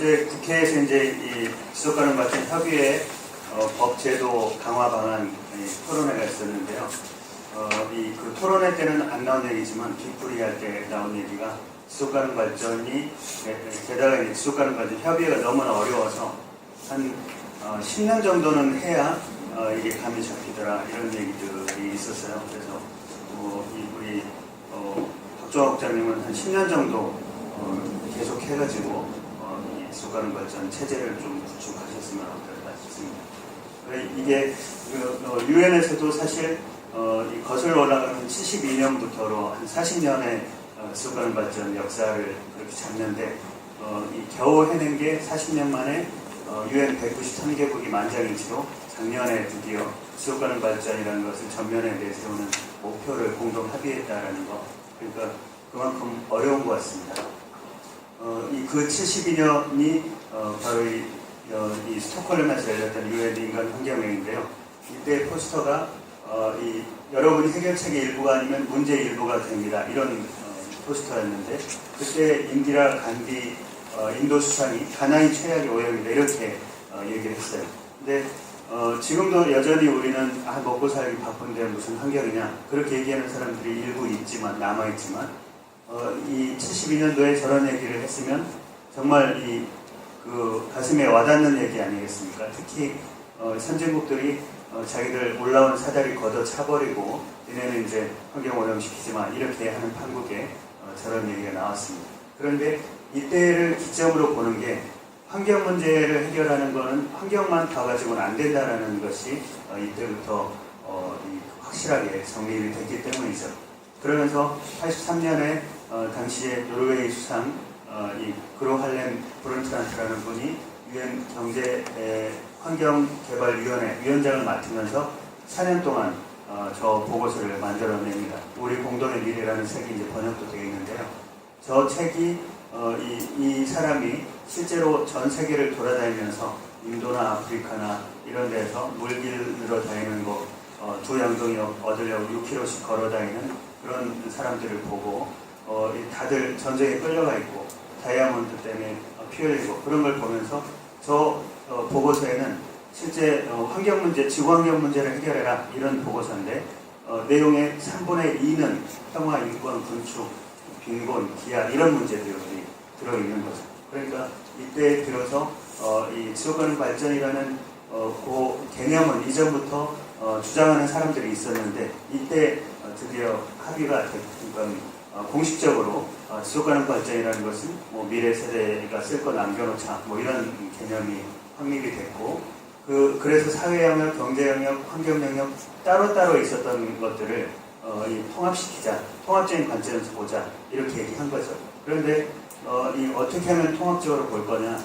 어제 국회에서 이제 이 지속가능 발전 협의회 법 제도 강화 방안 토론회가 있었는데요. 그 토론회 때는 안 나온 얘기지만 뒷풀이 할 때 나온 얘기가 지속가능 발전이 게다가 이제 지속가능 발전 협의회가 너무나 어려워서 한 10년 정도는 해야 이게 감이 잡히더라 이런 얘기들이 있었어요. 그래서 우리 박정학 국장님은 한 10년 정도 계속 해가지고 이 지속가능 발전 체제를 좀 구축하셨으면 어떨까 싶습니다. 이게 유엔에서도 사실 이 거슬러 올라가는 72년부터로 한 40년의 지속가능 발전 역사를 그렇게 잡는데 이 겨우 해낸 게 40년 만에 유엔 193개국이 만장일치로 작년에 드디어 지속가능 발전이라는 것을 전면에 내세우는 목표를 공동 합의했다라는 거. 그러니까 그만큼 어려운 것 같습니다. 그 72년이 바로 이 스톡홀름에서 열렸던 유엔 인간 환경회의인데요. 이때 포스터가 여러분이 해결책의 일부가 아니면 문제의 일부가 됩니다. 이런 포스터였는데 그때 인디라 간디 인도 수상이 가난이 최악의 오염이다 이렇게 얘기를 했어요. 근데 지금도 여전히 우리는 먹고 살기 바쁜데 무슨 환경이냐 그렇게 얘기하는 사람들이 일부 있지만 남아있지만 이 72년도에 저런 얘기를 했으면 정말 그 가슴에 와닿는 얘기 아니겠습니까? 특히 선진국들이 자기들 올라온 사다리 걷어 차버리고 얘네는 이제 환경 오염시키지 마 이렇게 하는 판국에 저런 얘기가 나왔습니다. 그런데 이때를 기점으로 보는 게 환경 문제를 해결하는 것은 환경만 봐가지고는 안 된다는 것이 이때부터 확실하게 정립이 됐기 때문이죠. 그러면서 83년에 당시에 노르웨이 수상 이 그로 할렘 브룬트란트라는 분이 유엔 경제 환경개발위원회 위원장을 맡으면서 4년 동안 저 보고서를 만들어냅니다. 우리 공동의 미래라는 책이 이제 번역도 되어 있는데요. 저 책이 이 사람이 실제로 전 세계를 돌아다니면서 인도나 아프리카나 이런 데서 물길으로 다니는 거 두 양동이 얻으려고 6km씩 걸어 다니는 그런 사람들을 보고 다들 전쟁에 끌려가 있고 다이아몬드 때문에 피 흘리고 그런 걸 보면서 저 보고서에는 실제 환경 문제, 지구 환경 문제를 해결해라 이런 보고서인데 내용의 3분의 2는 평화, 인권, 건축, 빈곤, 기아 이런 문제들이 들어있는 거죠. 그러니까 이때 들어서 이 지속가능 발전이라는 그 개념은 이전부터 주장하는 사람들이 있었는데 이때 드디어 합의가 됐고 공식적으로 지속가능 발전이라는 것은 뭐 미래 세대가 쓸 거 남겨놓자 뭐 이런 개념이 확립이 됐고 그래서 사회 영역, 경제 영역, 환경 영역 따로따로 있었던 것들을 통합시키자, 통합적인 관점에서 보자 이렇게 얘기한 거죠. 그런데 어떻게 하면 통합적으로 볼 거냐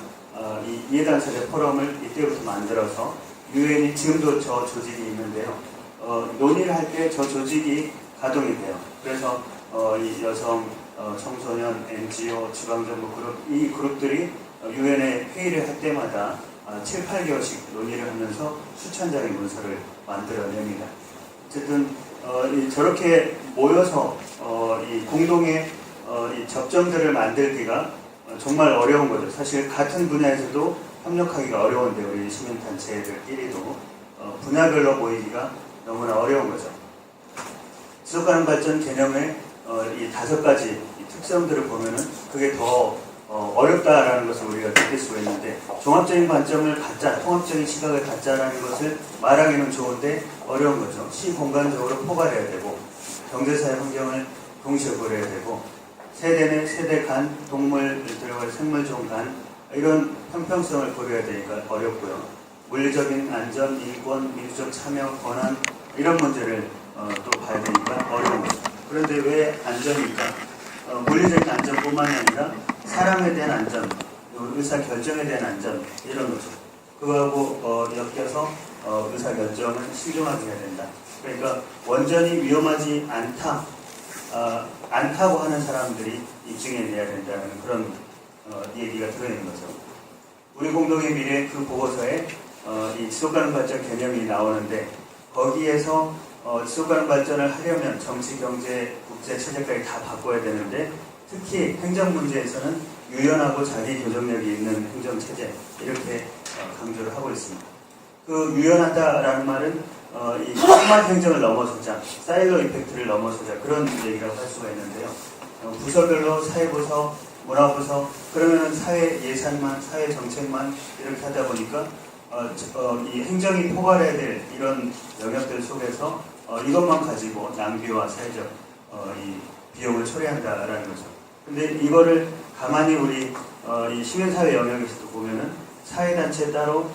이 이해당사자 포럼을 이때부터 만들어서 유엔이 지금도 저 조직이 있는데요. 논의를 할 때 저 조직이 가동이 돼요. 그래서 이 여성, 청소년, NGO, 지방정부 그룹 이 그룹들이 유엔에 회의를 할 때마다 7, 8개월씩 논의를 하면서 수천 장의 문서를 만들어냅니다. 어쨌든 저렇게 모여서 이 공동의 이 접점들을 만들기가 정말 어려운 거죠. 사실 같은 분야에서도 협력하기가 어려운데 우리 시민단체들끼리도 분야별로 모이기가 너무나 어려운 거죠. 지속가능 발전 개념의 이 5가지 특성들을 보면은 그게 더 어렵다라는 것을 우리가 느낄 수가 있는데 종합적인 관점을 갖자, 통합적인 시각을 갖자라는 것을 말하기는 좋은데 어려운 거죠. 시공간적으로 포괄해야 되고 경제사회 환경을 동시에 고려해야 되고 세대 내 세대 간, 동물 들어갈 생물종 간 이런 형평성을 고려해야 되니까 어렵고요. 물리적인 안전, 인권, 민주적 참여, 권한 이런 문제를 또 봐야 되니까 어려운 거죠. 그런데 왜 안전일까? 물리적인 안전뿐만이 아니라 사람에 대한 안전, 의사결정에 대한 안전 이런 거죠. 그거하고 엮여서 의사결정은 신중하게 해야 된다. 그러니까 원전이 위험하지 않다고 하는 사람들이 입증해내야 된다는 그런 얘기가 들어있는 거죠. 우리 공동의 미래 그 보고서에 이 지속가능 발전 개념이 나오는데 거기에서 지속가능 발전을 하려면 정치, 경제, 국제 체제까지 다 바꿔야 되는데 특히 행정 문제에서는 유연하고 자기 교정력이 있는 행정체제 이렇게 강조를 하고 있습니다. 그 유연하다라는 말은 이 формат 행정을 넘어서자, 사일로 이펙트를 넘어서자 그런 얘기라고 할 수가 있는데요. 부서별로 사회부서, 문화부서 그러면은 사회 예산만, 사회 정책만 이렇게 하다 보니까 이 행정이 포괄해야 될 이런 영역들 속에서 이것만 가지고 낭비와 사회적 이 비용을 처리한다라는 거죠. 근데 이거를 가만히 우리 이 시민사회 영역에서도 보면은 사회단체 따로,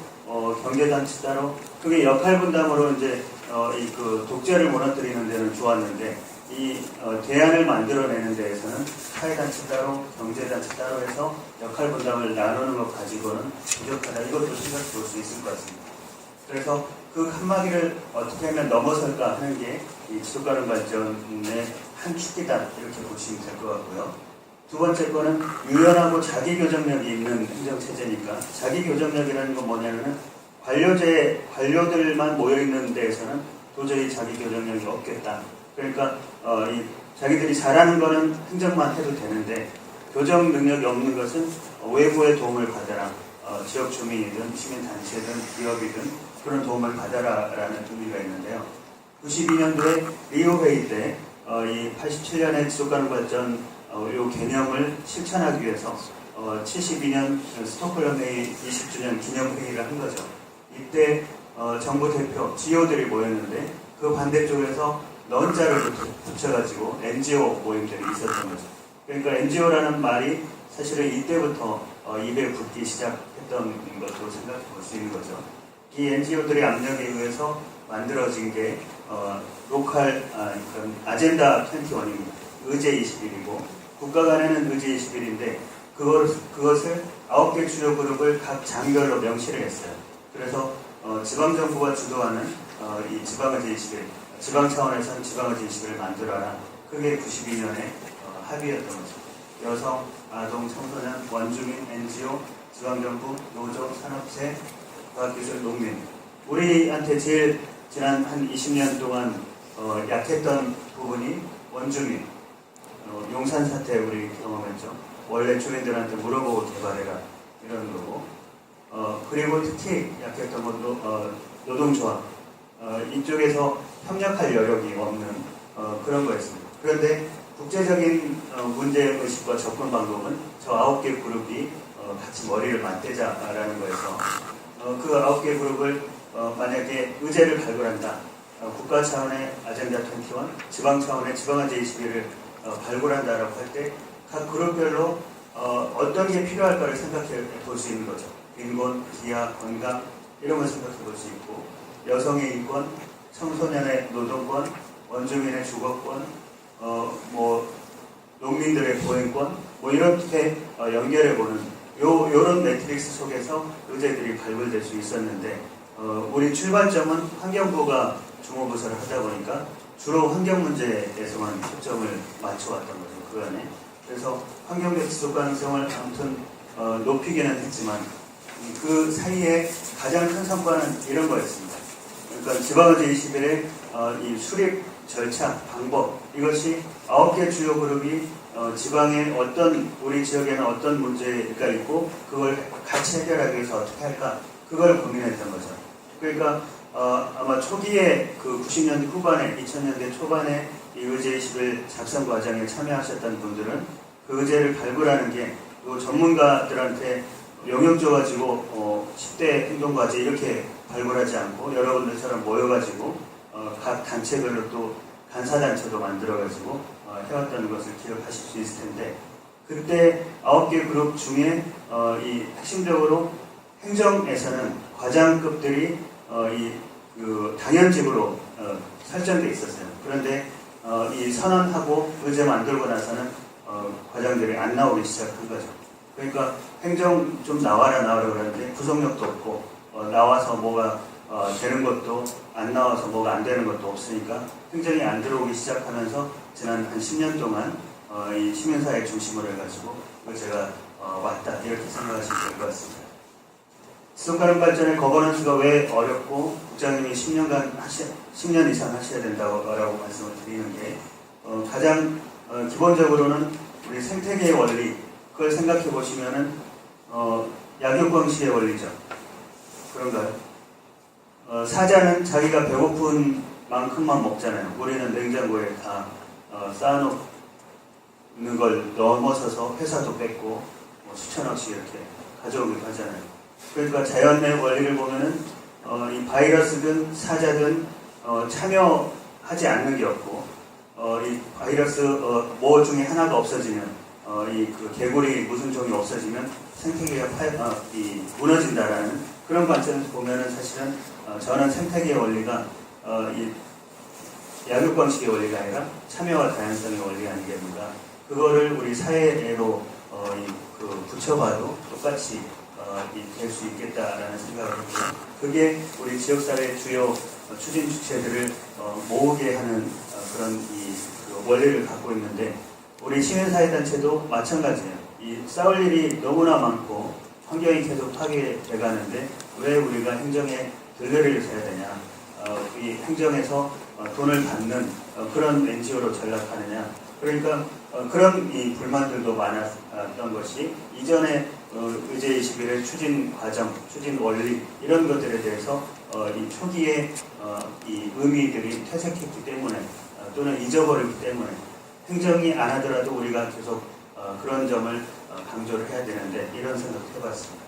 경제단체 따로, 그게 역할 분담으로 이제 이 그 독재를 무너뜨리는 데는 좋았는데 이 대안을 만들어내는 데에서는 사회단체 따로, 경제단체 따로 해서 역할 분담을 나누는 것 가지고는 부족하다. 이것도 생각해 볼 수 있을 것 같습니다. 그래서 그 칸막이를 어떻게 하면 넘어설까 하는 게 이 지속가능 발전의 한 축이다. 이렇게 보시면 될 것 같고요. 두 번째 거는 유연하고 자기 교정력이 있는 행정체제니까 자기 교정력이라는 건 뭐냐면은 관료들만 모여있는 데에서는 도저히 자기 교정력이 없겠다. 그러니까 이 자기들이 잘하는 거는 행정만 해도 되는데 교정 능력이 없는 것은 외부의 도움을 받아라. 지역 주민이든 시민단체든 기업이든 그런 도움을 받아라라는 의미가 있는데요. 92년도에 리우 회의 때 이 87년의 지속가능 발전 이 개념을 실천하기 위해서 72년 스톡홀름 회의 20주년 기념 회의를 한 거죠. 이때 정부 대표, GO들이 모였는데 그 반대쪽에서 넌자를 붙여가지고 NGO 모임들이 있었던 거죠. 그러니까 NGO라는 말이 사실은 이때부터 입에 붙기 시작했던 것으로 생각해 볼 수 있는 거죠. 이 NGO들의 압력에 의해서 만들어진 게 로컬 아젠다 21입니다. 의제 21이고 국가 간에는 의제 21인데 그것을 9개 주요 그룹을 각 장별로 명시를 했어요. 그래서 지방정부가 주도하는 이 지방의제 21, 지방 차원에서는 지방의제 21을 만들어라. 그게 92년에 합의였던 거죠. 여성, 아동, 청소년, 원주민, NGO, 지방정부, 노조, 산업체, 과학기술, 농민. 우리한테 제일 지난 한 20년 동안 약했던 부분이 원주민, 용산 사태 우리 경험했죠. 원래 주민들한테 물어보고 개발해라 이런 거고, 그리고 특히 약했던 것도 노동조합, 이쪽에서 협력할 여력이 없는 그런 거였습니다. 그런데 국제적인 문제의식과 접근 방법은 저 9개 그룹이 같이 머리를 맞대자라는 거여서 그 9개 그룹을 만약에 의제를 발굴한다. 국가 차원의 아젠다 21, 지방 차원의 지방의제 21을 발굴한다라고 할 때 각 그룹별로 어떤 게 필요할까를 생각해 볼 수 있는 거죠. 빈곤, 기아, 건강 이런 걸 생각해 볼 수 있고 여성의 인권, 청소년의 노동권, 원주민의 주거권, 농민들의 보행권 이렇게 연결해 보는 요런 매트릭스 속에서 의제들이 발굴될 수 있었는데 우리 출발점은 환경부가 주무부서를 하다 보니까 주로 환경 문제에서만 초점을 맞춰왔던 거죠. 그 안에. 그래서 환경적 지속 가능성을 아무튼 높이기는 했지만 그 사이에 가장 큰 성과는 이런 거였습니다. 그러니까 지방의제 21의 이 수립 절차, 방법 이것이 9개 주요 그룹이 지방에 우리 지역에는 어떤 문제가 있고 그걸 같이 해결하기 위해서 어떻게 할까 그걸 고민했던 거죠. 그러니까 아마 초기에 그 90년대 후반에 2000년대 초반에 이 의제 21 작성 과정에 참여하셨던 분들은 그 의제를 발굴하는 게 전문가들한테 영역 줘가지고 10대 행동과제 이렇게 발굴하지 않고 여러분들처럼 모여가지고 각 단체별로 또 간사단체도 만들어가지고 해왔다는 것을 기억하실 수 있을 텐데 그때 9개 그룹 중에 이 핵심적으로 행정에서는 과장급들이 그 당연직으로 설정돼 있었어요. 그런데 이 선언하고 의제 만들고 나서는 과장들이 안 나오기 시작한 거죠. 그러니까 행정 좀 나와라 그러는데 구속력도 없고 나와서 뭐가 되는 것도 안 나와서 뭐가 안 되는 것도 없으니까 행정이 안 들어오기 시작하면서 지난 한 10년 동안 이 시민사회 중심으로 해가지고 제가 왔다 이렇게 생각하시면 될 것 같습니다. 지속가능 발전의 거버넌스가 왜 어렵고 국장님이 10년 이상 하셔야 된다고 말씀을 드리는 게 가장 기본적으로는 우리 생태계의 원리 그걸 생각해 보시면은 약육강식의 원리죠. 그런가요? 사자는 자기가 배고픈 만큼만 먹잖아요. 우리는 냉장고에 다 쌓아놓는 걸 넘어서서 회사도 뺏고 뭐 수천억씩 이렇게 가져오기도 하잖아요. 그러니까 자연의 원리를 보면은 이 바이러스든 사자든 참여하지 않는 게 없고 이 바이러스 뭐 중에 하나가 없어지면 그 개구리 무슨 종이 없어지면 생태계가 무너진다라는 그런 관점에서 보면은 사실은 저는 생태계의 원리가 이 약육방식의 원리가 아니라 참여와 다양성의 원리가 아니겠는가. 그거를 우리 사회로 붙여봐도 똑같이 될 수 있겠다라는 생각을 했고요. 그게 우리 지역사회의 주요 추진 주체들을 모으게 하는 그런 그 원리를 갖고 있는데 우리 시민사회단체도 마찬가지예요. 이 싸울 일이 너무나 많고 환경이 계속 파괴돼 가는데 왜 우리가 행정에 들러리를 서야 되냐. 이 행정에서 돈을 받는 그런 NGO로 전락하느냐. 그러니까 그런 이 불만들도 많았던 것이 이전에 의제 21의 추진 과정, 추진 원리 이런 것들에 대해서 이 초기에 이 의미들이 퇴색했기 때문에 또는 잊어버렸기 때문에 행정이 안 하더라도 우리가 계속 그런 점을 강조를 해야 되는데 이런 생각을 해봤습니다.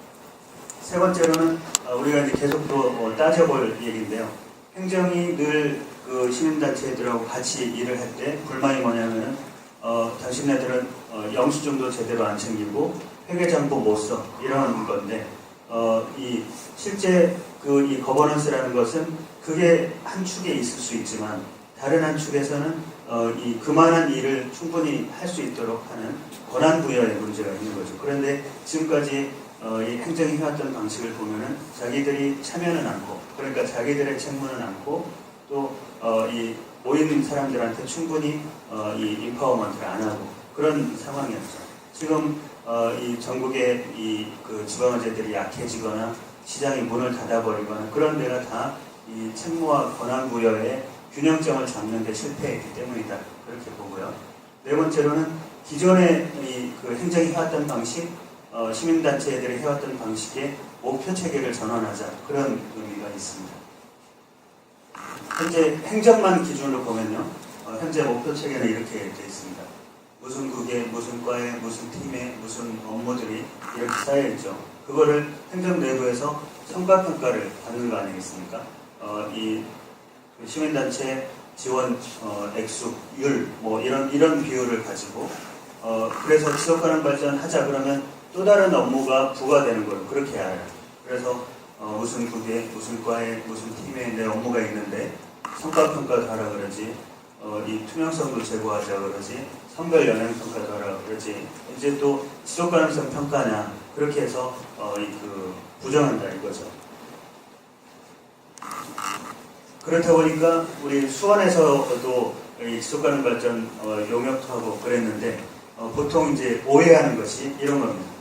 세 번째로는 우리가 이제 계속 또 따져볼 얘기인데요. 행정이 늘 그 시민단체들하고 같이 일을 할 때 불만이 뭐냐면은 당신네들은 영수증도 제대로 안 챙기고 회계장부 못 써 이런 건데 이 실제 이 거버넌스라는 것은 그게 한 축에 있을 수 있지만 다른 한 축에서는 그만한 일을 충분히 할 수 있도록 하는 권한 부여의 문제가 있는 거죠. 그런데 지금까지 이 행정이 해왔던 방식을 보면은 자기들이 참여는 않고 그러니까 자기들의 책무는 않고 또 이 모인 사람들한테 충분히 이 인파워먼트를 안 하고 그런 상황이었죠. 지금 이 전국의 그 지방의제들이 약해지거나 시장이 문을 닫아버리거나 그런 데가 다 이 책무와 권한 부여의 균형점을 잡는 데 실패했기 때문이다. 그렇게 보고요. 네 번째로는 기존의 그 행정이 해왔던 방식, 시민단체들이 해왔던 방식의 목표 체계를 전환하자. 그런 의미가 있습니다. 현재 행정만 기준으로 보면요. 현재 목표 체계는 이렇게 되어 있습니다. 무슨 국에, 무슨 과에, 무슨 팀에, 무슨 업무들이 이렇게 쌓여있죠. 그거를 행정 내부에서 성과평가를 받는 거 아니겠습니까? 이 시민단체 지원 액수율 뭐 이런 비율을 가지고 그래서 지속가능 발전하자 그러면 또 다른 업무가 부과되는 걸 그렇게 알아요. 그래서 무슨 국에 무슨 과에 무슨 팀에 내 업무가 있는데 성과평가도 하라 그러지 이 투명성도 제고하자 그러지 선별 영향평가도 하라 그러지 이제 또 지속가능성 평가냐 그렇게 해서 부정한다 이거죠. 그렇다 보니까 우리 수원에서도 이 지속가능 발전 용역도 하고 그랬는데 보통 이제 오해하는 것이 이런 겁니다.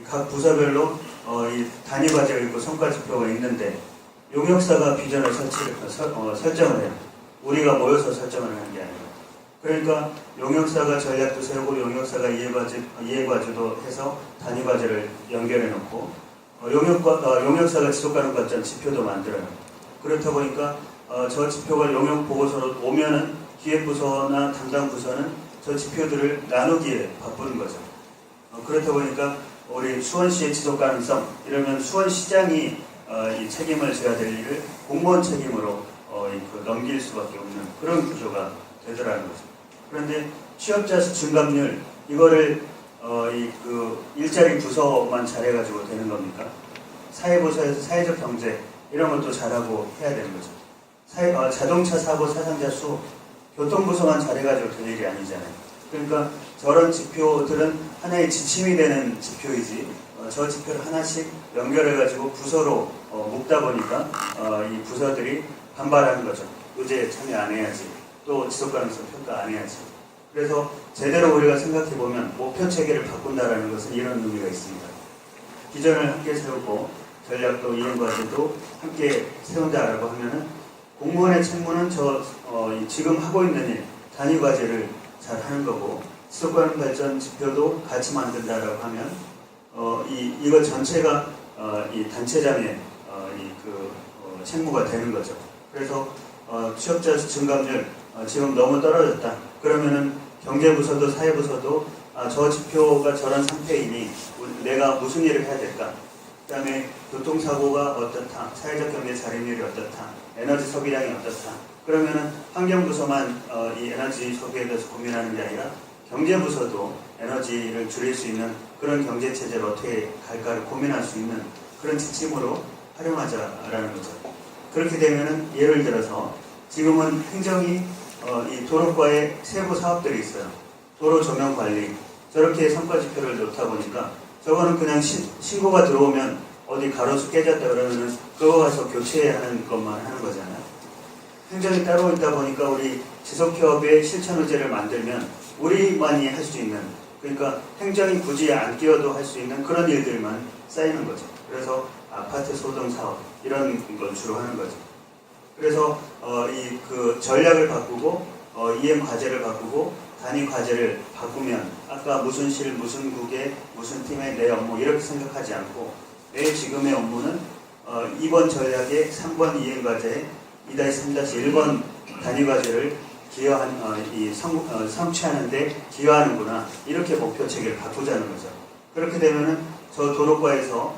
각 부서별로 이 단위 과제가 있고 성과 지표가 있는데 용역사가 비전을 설정을 해요. 우리가 모여서 설정을 하는 게 아니라. 그러니까 용역사가 전략도 세우고 용역사가 이해과제도 해서 단위 과제를 연결해 놓고 용역사가 지속가능 발전 지표도 만들어요. 그렇다 보니까 저 지표가 용역 보고서로 오면은 기획부서나 담당 부서는 저 지표들을 나누기에 바쁘는 거죠. 그렇다 보니까 우리 수원시의 지속 가능성 이러면 수원시장이 이 책임을 져야 될 일을 공무원 책임으로 넘길 수밖에 없는 그런 구조가 되더라는 거죠. 그런데 취업자 증감률 이거를 일자리 부서만 잘해가지고 되는 겁니까? 사회부서에서 사회적 경제 이런 것도 잘하고 해야 되는 거죠. 자동차 사고 사상자 수 교통부서만 잘해가지고 될 일이 아니잖아요. 그러니까 저런 지표들은 하나의 지침이 되는 지표이지 저 지표를 하나씩 연결해가지고 부서로 묶다 보니까 이 부서들이 반발하는 거죠. 의제에 참여 안 해야지. 또 지속가능성 평가 안 해야지. 그래서 제대로 우리가 생각해보면 목표 체계를 바꾼다는 것은 이런 의미가 있습니다. 비전을 함께 세우고 전략도 이행과제도 함께 세운다라고 하면은 공무원의 책무는 지금 하고 있는 일, 단위 과제를 잘 하는 거고 지속가능 발전 지표도 같이 만든다라고 하면 이거 전체가 이 단체장의 책무가 되는 거죠. 그래서 취업자 수 증감률 지금 너무 떨어졌다. 그러면은 경제부서도 사회부서도 저 지표가 저런 상태이니 내가 무슨 일을 해야 될까? 그 다음에 교통사고가 어떻다, 사회적 경제 자립률이 어떻다, 에너지 소비량이 어떻다. 그러면은 환경부서만 이 에너지 소비에 대해서 고민하는 게 아니라 경제부서도 에너지를 줄일 수 있는 그런 경제체제를 어떻게 갈까를 고민할 수 있는 그런 지침으로 활용하자라는 거죠. 그렇게 되면은 예를 들어서 지금은 행정이 이 도로과에 세부 사업들이 있어요. 도로 조명 관리 저렇게 성과지표를 놓다 보니까 저거는 그냥 신고가 들어오면 어디 가로수 깨졌다 그러면은 그거 가서 교체하는 것만 하는 거잖아요. 행정이 따로 있다 보니까 우리 지속협의 실천 의제를 만들면 우리만이 할 수 있는, 그러니까 행정이 굳이 안 끼어도 할 수 있는 그런 일들만 쌓이는 거죠. 그래서 아파트 소등 사업 이런 걸 주로 하는 거죠. 그래서 그 전략을 바꾸고 EM 과제를 바꾸고 단위 과제를 바꾸면 아까 무슨 실, 무슨 국에, 무슨 팀의 내 업무 이렇게 생각하지 않고 내 지금의 업무는 이번 전략의 3번 EM 과제에 2-3-1번 단위 과제를 성취하는데 기여하는구나. 이렇게 목표 체계를 바꾸자는 거죠. 그렇게 되면은 저 도로과에서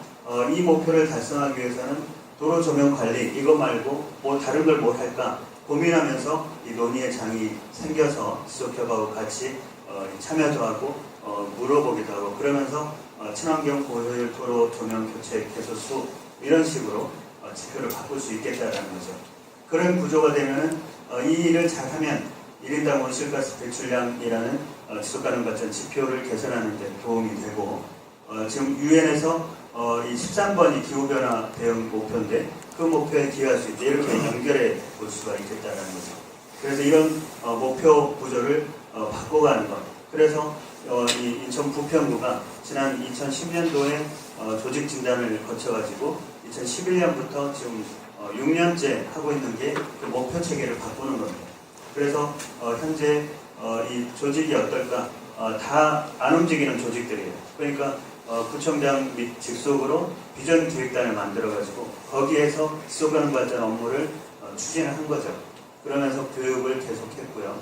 이 목표를 달성하기 위해서는 도로 조명 관리 이거 말고 뭐 다른 걸 뭘 할까 고민하면서 이 논의의 장이 생겨서 지속협하고 같이 참여도 하고 물어보기도 하고 그러면서 친환경 고효율 도로 조명 교체 개소수 이런 식으로 지표를 바꿀 수 있겠다라는 거죠. 그런 구조가 되면은 이 일을 잘하면 1인당 온실가스 배출량이라는 지속가능 발전 지표를 개선하는 데 도움이 되고 지금 유엔에서 이 13번이 기후변화 대응 목표인데 그 목표에 기여할 수 있게 이렇게 연결해 볼 수가 있겠다는 거죠. 그래서 이런 목표 구조를 바꿔가는 것. 그래서 이 인천 부평구가 지난 2010년도에 조직 진단을 거쳐가지고 2011년부터 지금 6년째 하고 있는 게 그 목표 체계를 바꾸는 겁니다. 그래서 현재 이 조직이 어떨까? 다 안 움직이는 조직들이에요. 그러니까 구청장 및 직속으로 비전 기획단을 만들어가지고 거기에서 지속가능 발전 업무를 추진한 거죠. 그러면서 교육을 계속했고요.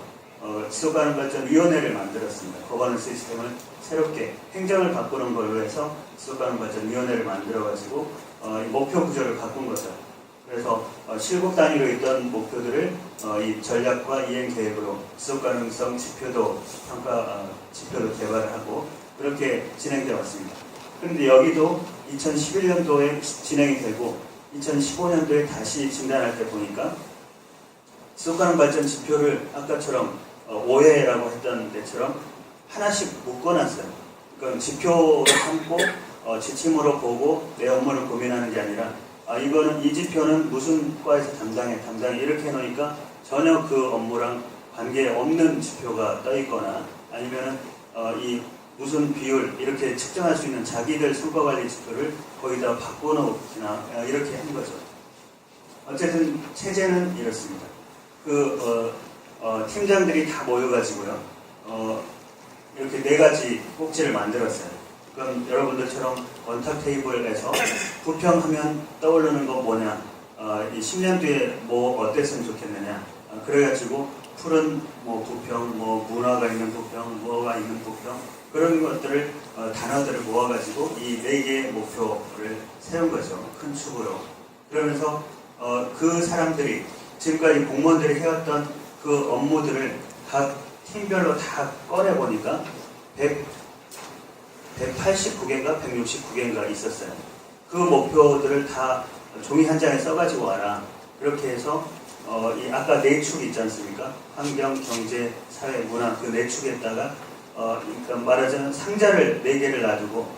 지속가능 발전 위원회를 만들었습니다. 거버넌스 시스템을 새롭게 행정을 바꾸는 걸로 해서 지속가능 발전 위원회를 만들어가지고 목표 구조를 바꾼 거죠. 그래서 실국 단위로 있던 목표들을 이 전략과 이행 계획으로 지속가능성 지표도 지표도 개발하고 그렇게 진행되어 왔습니다. 그런데 여기도 2011년도에 진행이 되고 2015년도에 다시 진단할 때 보니까 지속가능 발전 지표를 아까처럼 5회라고 했던 데처럼 하나씩 묶어놨어요. 그러니까 지표로 삼고 지침으로 보고 내 업무를 고민하는 게 아니라 이거는 이 지표는 무슨 과에서 담당해 이렇게 해놓으니까 전혀 그 업무랑 관계없는 지표가 떠있거나 아니면은 이 무슨 비율 이렇게 측정할 수 있는 자기들 성과관리 지표를 거기다 바꿔놓거나 이렇게 한 거죠. 어쨌든 체제는 이렇습니다. 팀장들이 다 모여가지고요. 이렇게 4가지 꼭지를 만들었어요. 그럼 여러분들처럼 원탁 테이블에서 부평하면 떠오르는 거 뭐냐, 이 10년 뒤에 뭐 어땠으면 좋겠느냐, 그래가지고 푸른 뭐 부평, 뭐 문화가 있는 부평, 뭐가 있는 부평 그런 것들을 단어들을 모아가지고 이 4개의 목표를 세운 거죠. 큰 축으로. 그러면서 그 사람들이 지금까지 공무원들이 해왔던 그 업무들을 각 팀별로 다 꺼내보니까 189개인가 169개인가 있었어요. 그 목표들을 다 종이 한 장에 써가지고 와라. 그렇게 해서 이 아까 4축 있지 않습니까? 환경, 경제, 사회, 문화 그 4축에다가 그러니까 말하자면 상자를 4개를 놔두고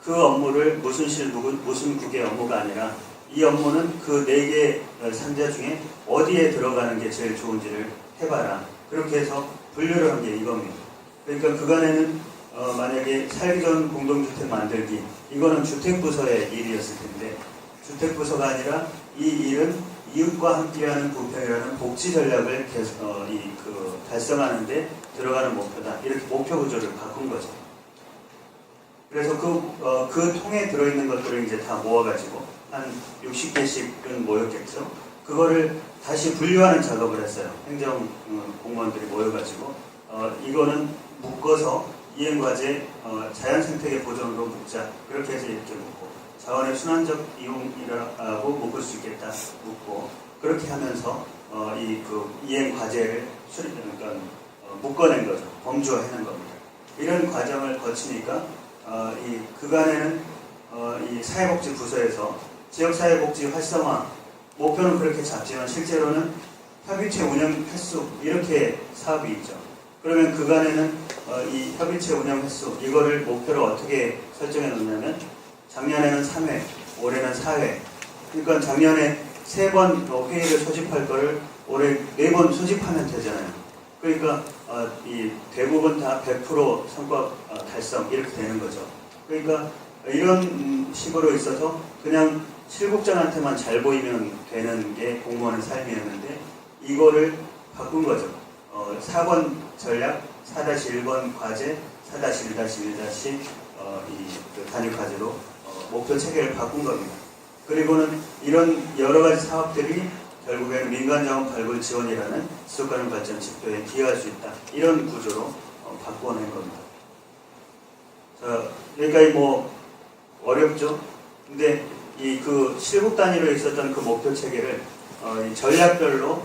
그 업무를 무슨 실, 무슨 국의 업무가 아니라 이 업무는 그 4개 상자 중에 어디에 들어가는 게 제일 좋은지를 해봐라. 그렇게 해서 분류를 한 게 이겁니다. 그러니까 그간에는 만약에 살기 좋은 공동주택 만들기 이거는 주택부서의 일이었을 텐데 주택부서가 아니라 이 일은 이웃과 함께하는 부평이라는 복지 전략을 달성하는데 들어가는 목표다. 이렇게 목표 구조를 바꾼 거죠. 그래서 그 통에 들어있는 것들을 이제 다 모아가지고 한 60개씩은 모였겠죠. 그거를 다시 분류하는 작업을 했어요. 행정 공무원들이 모여가지고 이거는 묶어서 이행과제 자연생태계 보존으로 묶자. 그렇게 해서 이렇게 묶고 자원의 순환적 이용이라고 묶을 수 있겠다 묶고 그렇게 하면서 이행과제를 그러니까 묶어낸 거죠. 범주화해낸 겁니다. 이런 과정을 거치니까 그간에는 이 사회복지 부서에서 지역사회복지 활성화 목표는 그렇게 잡지만 실제로는 협의체 운영 횟수 이렇게 사업이 있죠. 그러면 그간에는 이 협의체 운영 횟수 이거를 목표로 어떻게 설정해 놓냐면 작년에는 3회, 올해는 4회. 그러니까 작년에 3번 회의를 소집할 거를 올해 4번 소집하면 되잖아요. 그러니까 이 대부분 다 100% 성과 달성 이렇게 되는 거죠. 그러니까 이런 식으로 있어서 그냥 실국장한테만 잘 보이면 되는 게 공무원의 삶이었는데 이거를 바꾼 거죠. 4번 전략, 4-1번 과제, 4-1-1- 단위 과제로 목표 체계를 바꾼 겁니다. 그리고는 이런 여러 가지 사업들이 결국에는 민간자원 발굴 지원이라는 지속가능 발전 지표에 기여할 수 있다. 이런 구조로 바꿔낸 겁니다. 자, 여기까지 어렵죠? 근데 그 실국 단위로 있었던 그 목표 체계를 이 전략별로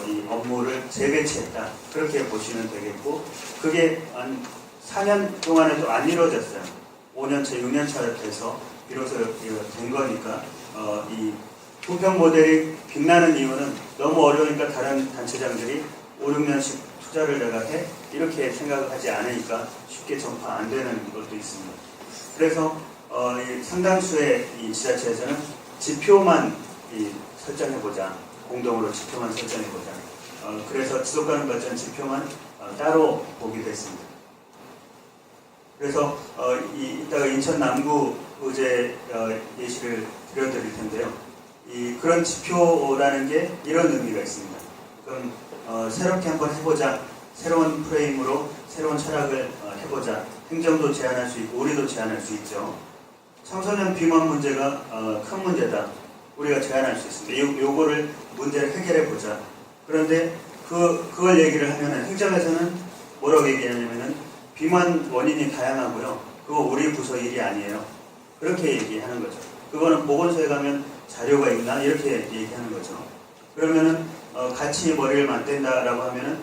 이 업무를 재배치했다. 그렇게 보시면 되겠고, 그게 한 4년 동안에도 안 이루어졌어요. 5년차, 6년차 돼서 비로소 된 거니까, 이 부평 모델이 빛나는 이유는 너무 어려우니까 다른 단체장들이 5, 6년씩 투자를 내가 해? 이렇게 생각을 하지 않으니까 쉽게 전파 안 되는 것도 있습니다. 그래서 이 상당수의 이 지자체에서는 지표만 설정해보자. 공동으로 지표만 설정해보자. 그래서 지속가능 발전 지표만 따로 보게 됐습니다. 그래서 이따가 인천 남구 의제 예시를 드려드릴 텐데요. 그런 지표라는 게 이런 의미가 있습니다. 그럼 새롭게 한번 해보자. 새로운 프레임으로 새로운 철학을 해보자. 행정도 제한할 수 있고 우리도 제한할 수 있죠. 청소년 비만 문제가 큰 문제다. 우리가 제한할 수 있습니다. 요거를 문제를 해결해보자. 그런데 그걸 얘기를 하면은 행정에서는 뭐라고 얘기하냐면은 비만 원인이 다양하고요. 그거 우리 부서 일이 아니에요. 그렇게 얘기하는 거죠. 그거는 보건소에 가면 자료가 있나? 이렇게 얘기하는 거죠. 그러면은 같이 머리를 맞댄다라고 하면은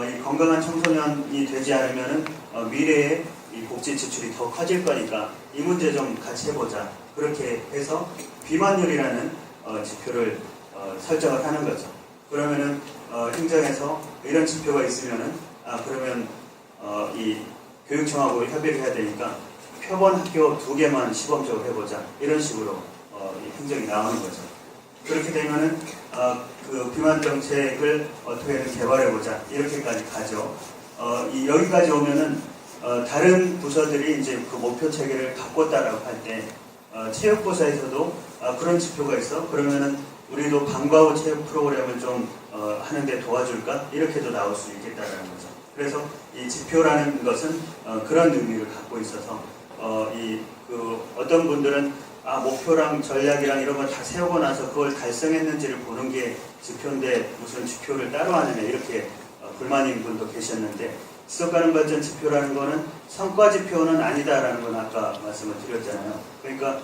이 건강한 청소년이 되지 않으면은 미래에 이 복지 지출이 더 커질 거니까 이 문제 좀 같이 해보자. 그렇게 해서 비만율이라는 지표를 설정을 하는 거죠. 그러면은 행정에서 이런 지표가 있으면은 그러면 이 교육청하고 협의를 해야 되니까 표본 학교 2개만 시범적으로 해보자. 이런 식으로 행정이 나오는 거죠. 그렇게 되면은 그 비만 정책을 어떻게든 개발해보자. 이렇게까지 가죠. 여기까지 오면은 다른 부서들이 이제 그 목표 체계를 바꿨다라고 할 때 체육부서에서도 그런 지표가 있어. 그러면은 우리도 방과 후 체육 프로그램을 좀 하는데 도와줄까? 이렇게도 나올 수 있겠다라는 거죠. 그래서 이 지표라는 것은 그런 의미를 갖고 있어서 어떤 분들은 목표랑 전략이랑 이런 걸 다 세우고 나서 그걸 달성했는지를 보는 게 지표인데 무슨 지표를 따로 하느냐 이렇게 불만인 분도 계셨는데 지속가능 발전 지표라는 거는 성과 지표는 아니다라는 건 아까 말씀을 드렸잖아요. 그러니까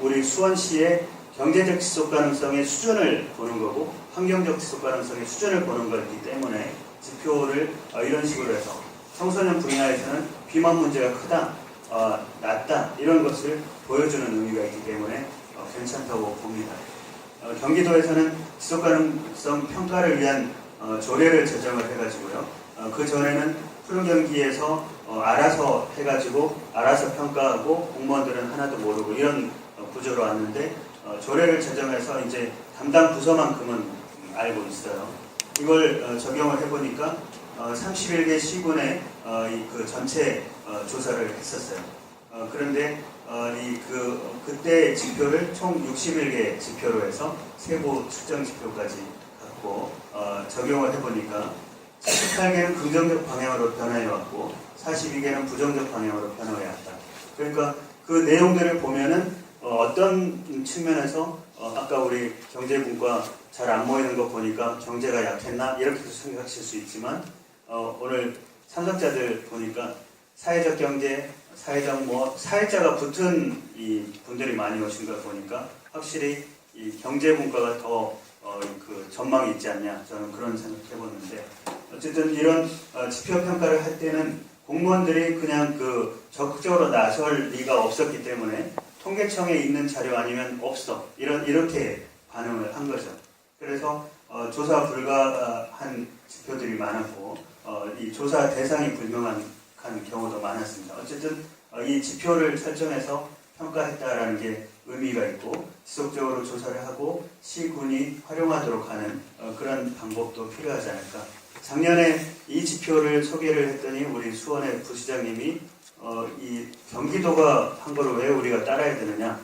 우리 수원시의 경제적 지속 가능성의 수준을 보는 거고 환경적 지속 가능성의 수준을 보는 거기 때문에 지표를 이런 식으로 해서 청소년 분야에서는 비만 문제가 크다, 낮다 이런 것을 보여주는 의미가 있기 때문에 괜찮다고 봅니다. 경기도에서는 지속 가능성 평가를 위한 조례를 제정을 해가지고요. 그 전에는 푸른 경기에서 알아서 해가지고 알아서 평가하고 공무원들은 하나도 모르고 이런 구조로 왔는데 조례를 제정해서 이제 담당 부서만큼은 알고 있어요. 이걸 적용을 해보니까 31개 시군에 그 전체 조사를 했었어요. 그런데 그때 지표를 총 61개 지표로 해서 세부 측정 지표까지 갖고 적용을 해보니까 78개는 긍정적 방향으로 변화해왔고 42개는 부정적 방향으로 변화해왔다. 그러니까 그 내용들을 보면은 어떤 측면에서 아까 우리 경제분과 잘 안 모이는 거 보니까 경제가 약했나 이렇게도 생각하실 수 있지만 오늘 참석자들 보니까 사회적 경제, 사회자가 붙은 이 분들이 많이 오신 걸 보니까 확실히 이 경제분과가 더 그 전망이 있지 않냐 저는 그런 생각해보는데 어쨌든 이런 지표 평가를 할 때는 공무원들이 그냥 적극적으로 나설 리가 없었기 때문에 통계청에 있는 자료 아니면 없어 이렇게 반응을 한 거죠. 그래서 조사 불가한 지표들이 많았고 이 조사 대상이 불명한 경우도 많았습니다. 어쨌든 이 지표를 설정해서 평가했다라는 게 의미가 있고 지속적으로 조사를 하고 시군이 활용하도록 하는 그런 방법도 필요하지 않을까. 작년에 이 지표를 소개를 했더니 우리 수원의 부시장님이 이 경기도가 한 거를 왜 우리가 따라야 되느냐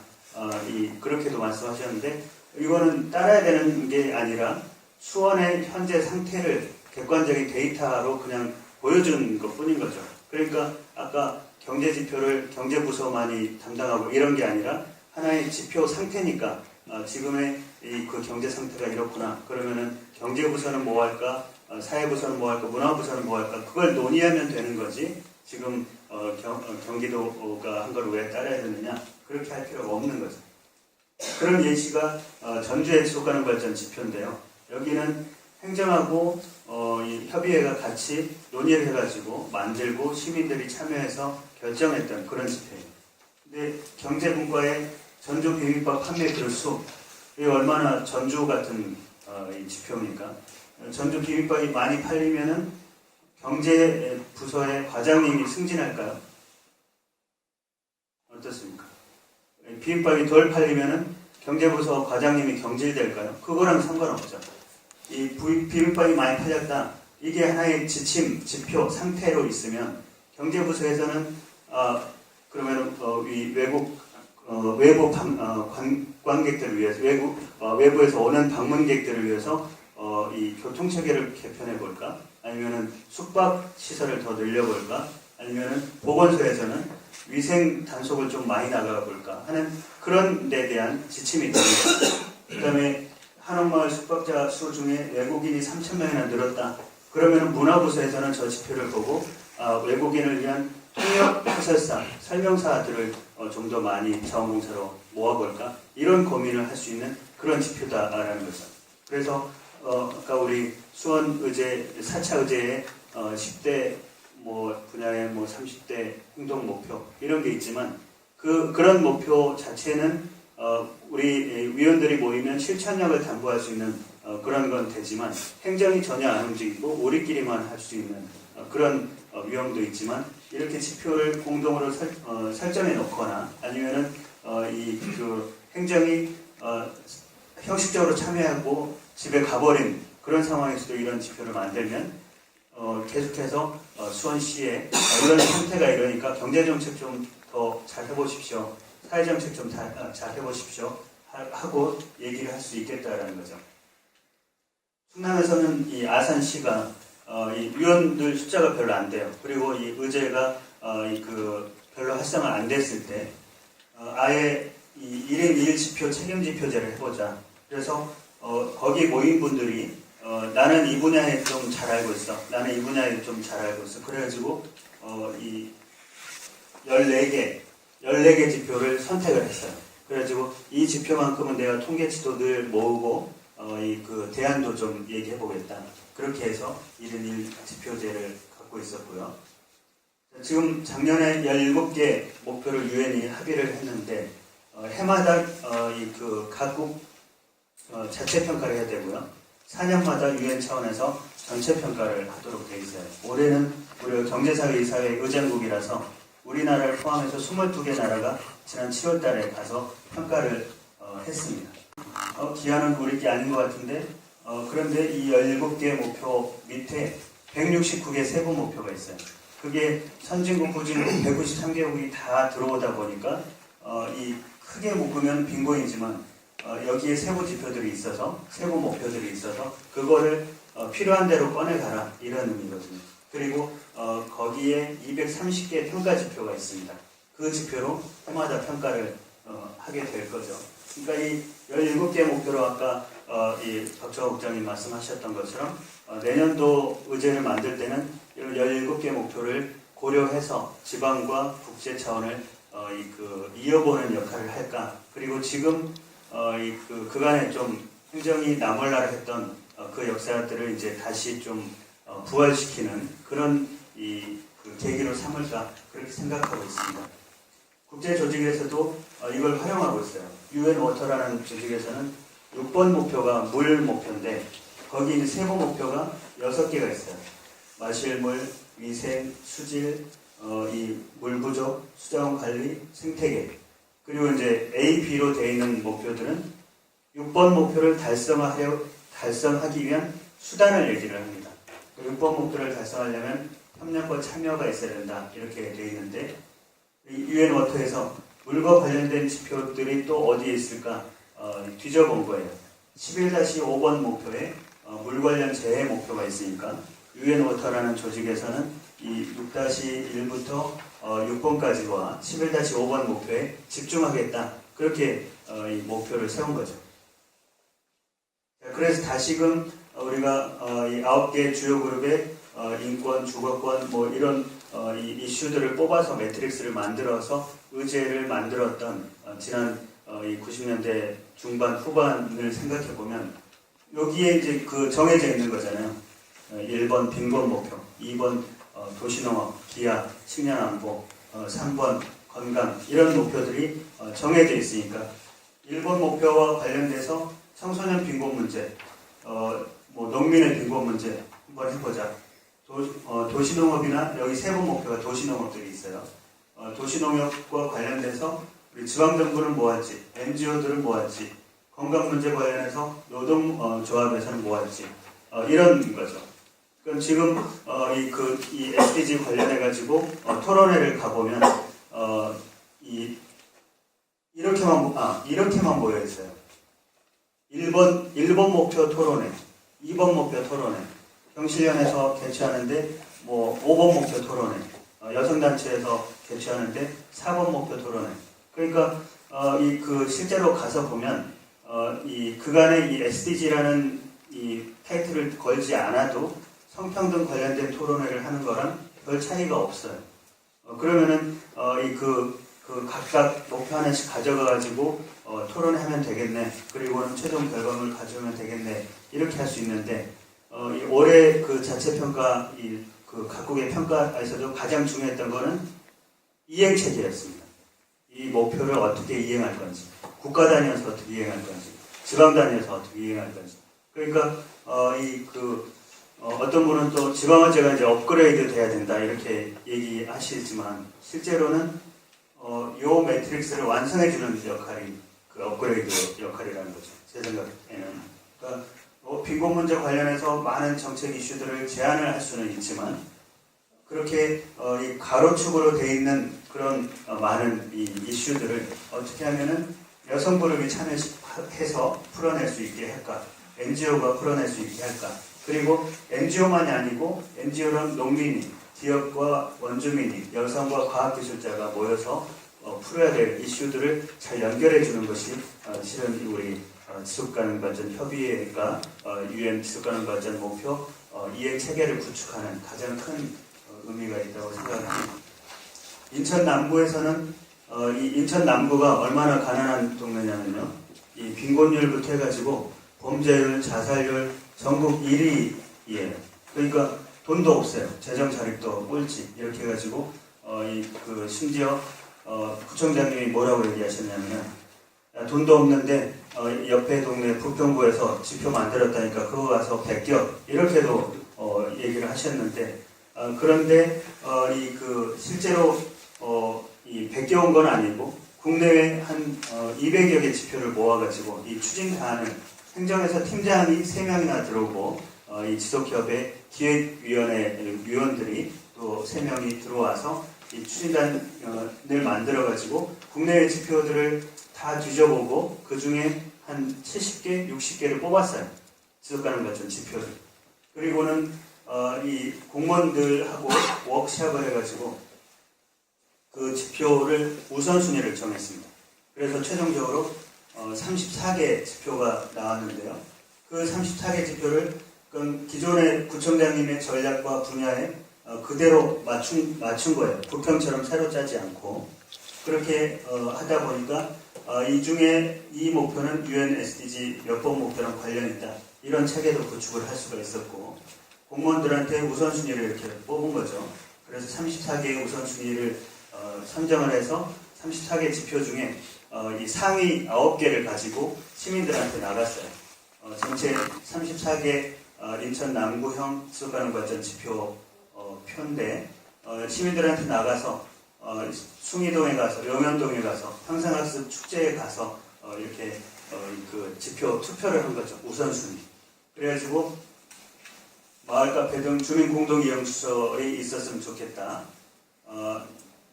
그렇게도 말씀하셨는데 이거는 따라야 되는 게 아니라 수원의 현재 상태를 객관적인 데이터로 그냥 보여주는 것 뿐인 거죠. 그러니까 아까 경제지표를 경제부서만이 담당하고 이런 게 아니라 하나의 지표 상태니까 지금의 그 경제 상태가 이렇구나. 그러면은 경제부서는 뭐 할까? 사회부서는 뭐 할까? 문화부서는 뭐 할까? 그걸 논의하면 되는 거지. 지금 경기도가 한 걸 왜 따라야 되느냐? 그렇게 할 필요가 없는 거죠. 그런 예시가 전주의 지속가능발전 지표인데요. 여기는 행정하고 이 협의회가 같이 논의를 해가지고 만들고 시민들이 참여해서 결정했던 그런 지표예요. 근데 경제분과의 전주 비빔밥 판매 그릇수 이게 얼마나 전주 같은 이 지표입니까? 전주 비빔밥이 많이 팔리면은 경제부서의 과장님이 승진할까요? 어떻습니까? 비빔밥이 덜 팔리면은 경제부서 과장님이 경질될까요? 그거랑 상관없죠. 이 비빔밥이 많이 팔렸다. 이게 하나의 지표, 상태로 있으면 경제부서에서는 그러면 이 외부 관광객들을 위해서 외부에서 오는 방문객들을 위해서 이 교통체계를 개편해 볼까? 아니면은 숙박 시설을 더 늘려볼까? 아니면은 보건소에서는 위생 단속을 좀 많이 나가 볼까 하는 그런 데 대한 지침이 있습니다. 그다음에 한옥마을 숙박자 수 중에 외국인이 3,000명이나 늘었다. 그러면 문화부서에서는 저 지표를 보고 외국인을 위한 통역 해설사, 설명사들을 좀 더 많이 자원봉사로 모아볼까? 이런 고민을 할 수 있는 그런 지표다라는 거죠. 그래서 아까 우리 수원 의제, 4차 의제에 10대 분야의 30대 행동 목표 이런 게 있지만 그런 목표 자체는 우리 위원들이 모이면 실천력을 담보할 수 있는 그런 건 되지만 행정이 전혀 안 움직이고 우리끼리만 할 수 있는 그런 위험도 있지만 이렇게 지표를 공동으로 설정해 놓거나 아니면은 행정이 형식적으로 참여하고 집에 가버린 그런 상황에서도 이런 지표를 만들면 계속해서 수원시에 이런 상태가 이러니까 경제정책 좀 더 잘 해보십시오. 사회정책 좀 잘 해보십시오. 하고 얘기를 할 수 있겠다라는 거죠. 충남에서는 이 아산시가 이 위원들 숫자가 별로 안 돼요. 그리고 이 의제가 별로 활성화 안 됐을 때 아예 이 1인 1지표 책임지표제를 해보자. 그래서 거기 모인 분들이 나는 이 분야에 좀 잘 알고 있어. 나는 이 분야에 좀 잘 알고 있어. 그래가지고 이 14개 지표를 선택을 했어요. 그래가지고 이 지표만큼은 내가 통계치도 늘 모으고 대안도 좀 얘기해 보겠다. 그렇게 해서 1인 1지표제를 갖고 있었고요. 지금 작년에 17개 목표를 유엔이 합의를 했는데 해마다 각국 자체 평가를 해야 되고요. 4년마다 유엔 차원에서 전체 평가를 하도록 되어 있어요. 올해는 우리 경제사회 이사회 의장국이라서 우리나라를 포함해서 22개 나라가 지난 7월 달에 가서 평가를 했습니다. 기한은 우리 게 아닌 것 같은데 그런데 이 17개 목표 밑에 169개 세부 목표가 있어요. 그게 선진국, 후진국 193개국이 다 들어오다 보니까 이 크게 묶으면 빈곤이지만 여기에 세부 지표들이 있어서 세부 목표들이 있어서 그거를 필요한 대로 꺼내가라 이런 의미거든요. 그리고 거기에 230개 평가 지표가 있습니다. 그 지표로 해마다 평가를 하게 될 거죠. 그러니까 이 17개 목표로 아까 이 박정호 국장님 말씀하셨던 것처럼 내년도 의제를 만들 때는 이 17개 목표를 고려해서 지방과 국제 차원을 이어보는 역할을 할까. 그리고 지금 그간에 좀 행정이 나몰라라 했던 그 역사들을 이제 다시 좀 부활시키는 그런 그 계기로 삼을까 그렇게 생각하고 있습니다. 국제 조직에서도 이걸 활용하고 있어요. UN 워터라는 조직에서는 6번 목표가 물 목표인데 거기 이제 세부 목표가 6개가 있어요. 마실 물, 위생, 수질, 이 물 부족, 수자원 관리, 생태계. 그리고 이제 A, B로 되어 있는 목표들은 6번 목표를 달성하기 위한 수단을 얘기를 합니다. 6번 목표를 달성하려면 협력과 참여가 있어야 된다. 이렇게 되어 있는데 UN 워터에서 물과 관련된 지표들이 또 어디에 있을까 뒤져본 거예요. 11-5번 목표에 물 관련 재해 목표가 있으니까 UN 워터라는 조직에서는 이 6-1부터 6번까지와 11-5번 목표에 집중하겠다. 그렇게 이 목표를 세운 거죠. 그래서 다시금 우리가 이 9개 주요 그룹의 인권, 주거권 뭐 이런 이 이슈들을 뽑아서 매트릭스를 만들어서 의제를 만들었던 지난 이 90년대 중반 후반을 생각해 보면 여기에 이제 그 정해져 있는 거잖아요. 1번 빈곤 목표, 2번 도시농업, 기아, 식량 안보, 3번 건강 이런 목표들이 정해져 있으니까 1번 목표와 관련돼서 청소년 빈곤 문제, 뭐 농민의 빈곤 문제 한번 해보자. 도시농업이나 여기 세부 목표가 도시농업들이 있어요. 도시농업과 관련돼서 우리 지방정부는 뭐 할지, NGO들은 뭐 할지, 건강 문제 관련해서 노동조합에서는 뭐 할지 이런 거죠. 그럼 지금 이 SDG 관련해 가지고 토론회를 가보면 이렇게만 모여 있어요. 1번 목표 토론회, 2번 목표 토론회, 경실련에서 개최하는데 뭐 5번 목표 토론회, 여성단체에서 개최하는데 4번 목표 토론회. 그러니까 실제로 가서 보면 그간의 이 SDG라는 이 타이틀을 걸지 않아도 성평등 관련된 토론회를 하는 거랑 별 차이가 없어요. 그러면은 각각 목표 하나씩 가져가가지고 토론하면 되겠네. 그리고는 최종 결과물을 가져오면 되겠네. 이렇게 할 수 있는데 올해 그 자체 평가 그 각국의 평가에서도 가장 중요했던 거는 이행 체계였습니다. 이 목표를 어떻게 이행할 건지, 국가 단위에서 어떻게 이행할 건지, 지방 단위에서 어떻게 이행할 건지. 그러니까 어떤 분은 또 지방의제가 이제 업그레이드 돼야 된다 이렇게 얘기하시지만 실제로는 요 매트릭스를 완성해주는 역할이 그 업그레이드 역할이라는 거죠. 제 생각에는. 그러니까 빈곤 문제 관련해서 많은 정책 이슈들을 제안을 할 수는 있지만 그렇게 이 가로축으로 돼 있는 그런 많은 이 이슈들을 어떻게 하면은 여성 그룹이 참여해서 풀어낼 수 있게 할까? NGO가 풀어낼 수 있게 할까? 그리고 NGO만이 아니고 NGO는 농민이, 기업과 원주민이, 여성과 과학기술자가 모여서 풀어야 될 이슈들을 잘 연결해 주는 것이 실은 우리 지속가능발전 협의회가 UN 지속가능발전 목표 이행 체계를 구축하는 가장 큰 의미가 있다고 생각합니다. 인천 남구에서는 이 인천 남구가 얼마나 가난한 동네냐면요. 이 빈곤율부터 해가지고 범죄율, 자살률 전국 1위예요. 그러니까 돈도 없어요. 재정 자립도 꼴찌 이렇게 해가지고 심지어 구청장님이 뭐라고 얘기하셨냐면 돈도 없는데 옆에 동네 부평구에서 지표 만들었다니까 그거 가서 베껴 이렇게도 얘기를 하셨는데 그런데 실제로 베껴온 건 아니고 국내외 한 200여 개 지표를 모아가지고 이 추진 사안을 행정에서 팀장이 3명이나 들어오고 이 지속협의 기획위원회 위원들이 또 3명이 들어와서 이 추진단을 만들어가지고 국내의 지표들을 다 뒤져보고 그 중에 한 70개, 60개를 뽑았어요. 지속가능 발전 지표를. 그리고는 이 공무원들하고 워크샵을 해가지고 그 지표를 우선순위를 정했습니다. 그래서 최종적으로 34개 지표가 나왔는데요. 그 34개 지표를 기존의 구청장님의 전략과 분야에 그대로 맞춘 거예요. 부평처럼 새로 짜지 않고. 그렇게 하다 보니까 이 중에 이 목표는 UN SDG 몇 번 목표랑 관련이 있다. 이런 체계도 구축을 할 수가 있었고 공무원들한테 우선순위를 이렇게 뽑은 거죠. 그래서 34개의 우선순위를 선정을 해서 34개 지표 중에 이 상위 9개를 가지고 시민들한테 나갔어요. 전체 34개 인천 남구형 지속가능 발전 지표 표인데 시민들한테 나가서 숭이동에 가서 묘면동에 가서 평생학습 축제에 가서 이렇게 그 지표 투표를 한 거죠. 우선순위. 그래가지고 마을 카페 등 주민 공동 이용 시설이 있었으면 좋겠다.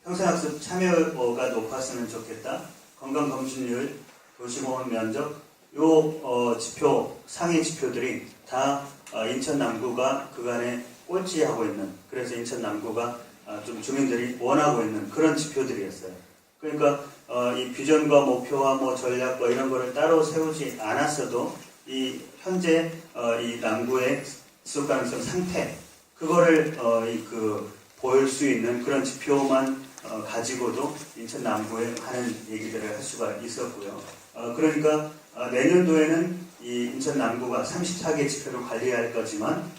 평생학습 참여가 높았으면 좋겠다. 건강검진율, 도시공원 면적, 요 지표, 상위 지표들이 다 인천 남구가 그간에 꼴찌하고 있는, 그래서 인천 남구가 좀 주민들이 원하고 있는 그런 지표들이었어요. 그러니까 이 비전과 목표와 뭐 전략과 이런 거를 따로 세우지 않았어도 이 현재 이 남구의 지속 가능성 상태, 그거를 보일 수 있는 그런 지표만 가지고도 인천 남구에 하는 얘기들을 할 수가 있었고요. 그러니까 내년도에는 이 인천 남구가 34개 지표를 관리할 거지만